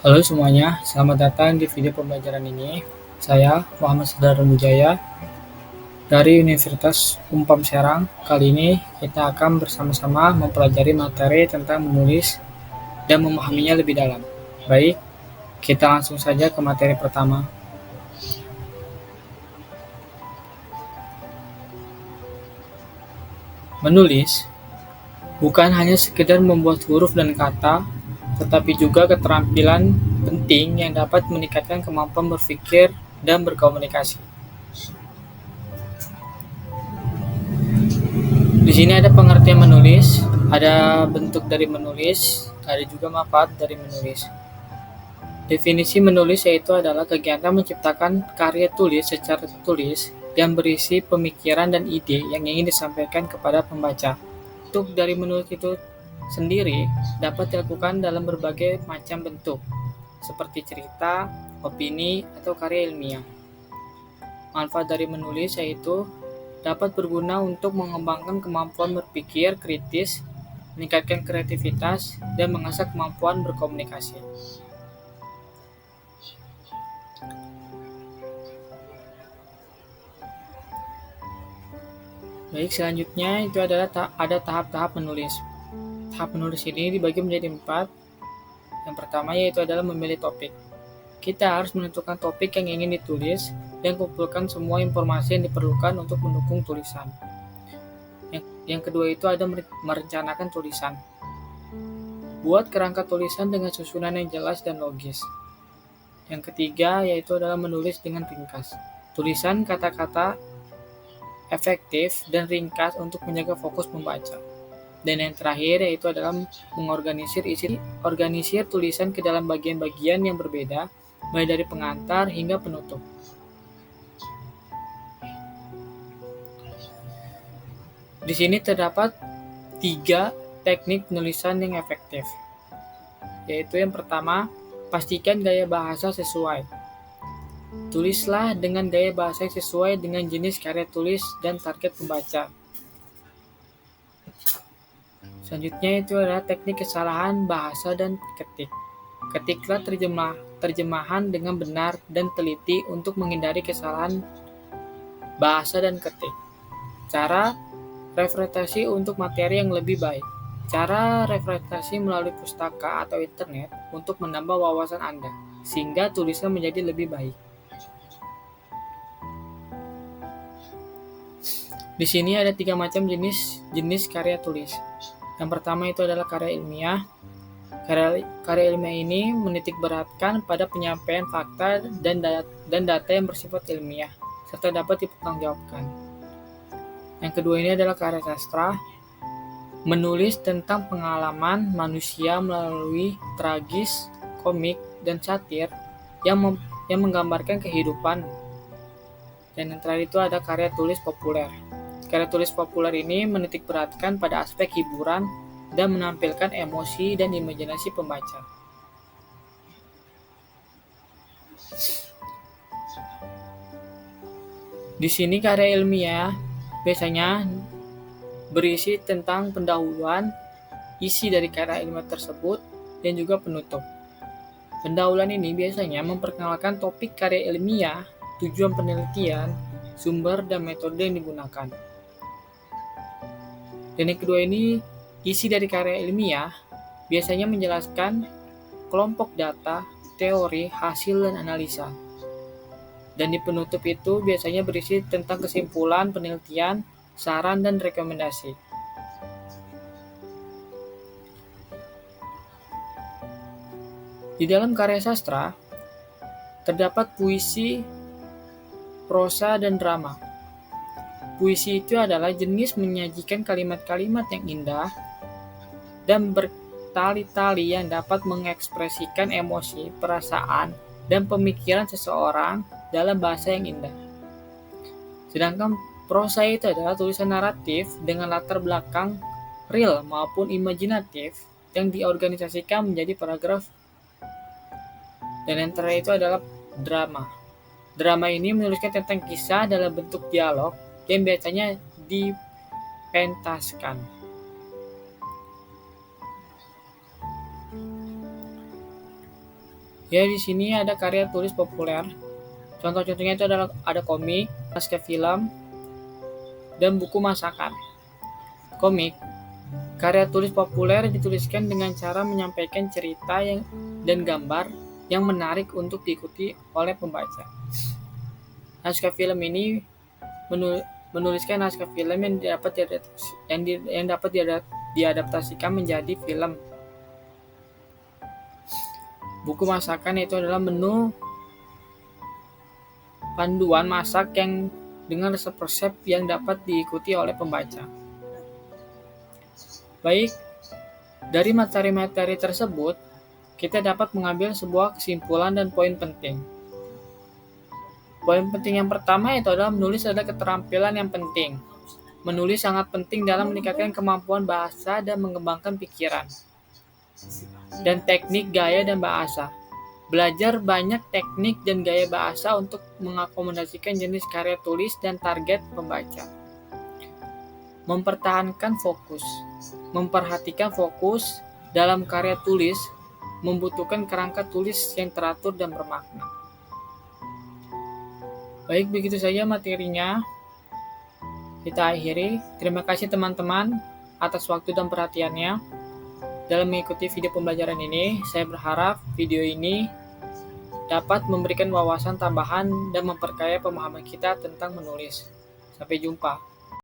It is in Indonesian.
Halo semuanya, selamat datang di video pembelajaran ini. Saya Muhammad Sadar Mujaya dari Universitas Umpam Serang. Kali ini kita akan bersama-sama mempelajari materi tentang menulis dan memahaminya lebih dalam. Baik, kita langsung saja ke materi pertama. Menulis bukan hanya sekedar membuat huruf dan kata, tetapi juga keterampilan penting yang dapat meningkatkan kemampuan berpikir dan berkomunikasi. Di sini ada pengertian menulis, ada bentuk dari menulis, ada juga manfaat dari menulis. Definisi menulis yaitu adalah kegiatan menciptakan karya tulis secara tertulis yang berisi pemikiran dan ide yang ingin disampaikan kepada pembaca. Bentuk dari menulis itu sendiri dapat dilakukan dalam berbagai macam bentuk, seperti cerita, opini, atau karya ilmiah. Manfaat dari menulis yaitu dapat berguna untuk mengembangkan kemampuan berpikir kritis, meningkatkan kreativitas, dan mengasah kemampuan berkomunikasi. Baik, selanjutnya itu adalah ada tahap-tahap menulis. Tahap menulis ini dibagi menjadi 4. Yang pertama yaitu adalah memilih topik. Kita harus menentukan topik yang ingin ditulis dan kumpulkan semua informasi yang diperlukan untuk mendukung tulisan. Yang kedua itu ada merencanakan tulisan. Buat kerangka tulisan dengan susunan yang jelas dan logis. Yang ketiga yaitu adalah menulis dengan ringkas. Tulisan kata-kata efektif dan ringkas untuk menjaga fokus membaca. Dan yang terakhir yaitu adalah organisir tulisan ke dalam bagian-bagian yang berbeda, mulai dari pengantar hingga penutup. Di sini terdapat 3 teknik penulisan yang efektif, yaitu yang pertama, pastikan gaya bahasa sesuai. Tulislah dengan gaya bahasa yang sesuai dengan jenis karya tulis dan target pembaca. Selanjutnya itu adalah teknik kesalahan bahasa dan ketik. Ketiklah terjemahan dengan benar dan teliti untuk menghindari kesalahan bahasa dan ketik. Cara referensi untuk materi yang lebih baik. Cara referensi melalui pustaka atau internet untuk menambah wawasan Anda, sehingga tulisan menjadi lebih baik. Di sini ada 3 macam jenis karya tulis. Yang pertama itu adalah karya ilmiah. Karya ilmiah ini menitikberatkan pada penyampaian fakta dan data yang bersifat ilmiah, serta dapat dipertanggungjawabkan. Yang kedua ini adalah karya sastra, menulis tentang pengalaman manusia melalui tragis, komik, dan satir yang menggambarkan kehidupan. Dan yang terakhir itu ada karya tulis populer. Karya tulis populer ini menitikberatkan pada aspek hiburan dan menampilkan emosi dan imajinasi pembaca. Di sini karya ilmiah biasanya berisi tentang pendahuluan, isi dari karya ilmiah tersebut, dan juga penutup. Pendahuluan ini biasanya memperkenalkan topik karya ilmiah, tujuan penelitian, sumber, dan metode yang digunakan. Dan yang kedua ini, isi dari karya ilmiah biasanya menjelaskan kelompok data, teori, hasil, dan analisa. Dan di penutup itu biasanya berisi tentang kesimpulan, penelitian, saran, dan rekomendasi. Di dalam karya sastra, terdapat puisi, prosa, dan drama. Puisi itu adalah jenis menyajikan kalimat-kalimat yang indah dan bertali-tali yang dapat mengekspresikan emosi, perasaan, dan pemikiran seseorang dalam bahasa yang indah. Sedangkan prosa itu adalah tulisan naratif dengan latar belakang real maupun imajinatif yang diorganisasikan menjadi paragraf. Dan yang terakhir itu adalah drama. Drama ini menuliskan tentang kisah dalam bentuk dialog yang biasanya dipentaskan. Ya, di sini ada karya tulis populer. Contoh-contohnya itu adalah ada komik, naskah film, dan buku masakan. Komik, karya tulis populer dituliskan dengan cara menyampaikan cerita dan gambar yang menarik untuk diikuti oleh pembaca. Naskah film ini menuliskan naskah film yang dapat diadaptasikan menjadi film. Buku masakan itu adalah menu panduan masak yang dengan resep-resep yang dapat diikuti oleh pembaca. Baik, dari materi-materi tersebut, kita dapat mengambil sebuah kesimpulan dan poin penting. Poin penting yang pertama itu adalah menulis adalah keterampilan yang penting. Menulis sangat penting dalam meningkatkan kemampuan bahasa dan mengembangkan pikiran. Dan teknik, gaya, dan bahasa. Belajar banyak teknik dan gaya bahasa untuk mengakomodasikan jenis karya tulis dan target pembaca. Mempertahankan fokus. Memperhatikan fokus dalam karya tulis membutuhkan kerangka tulis yang teratur dan bermakna. Baik, begitu saja materinya. Kita akhiri. Terima kasih teman-teman atas waktu dan perhatiannya dalam mengikuti video pembelajaran ini. Saya berharap video ini dapat memberikan wawasan tambahan dan memperkaya pemahaman kita tentang menulis. Sampai jumpa.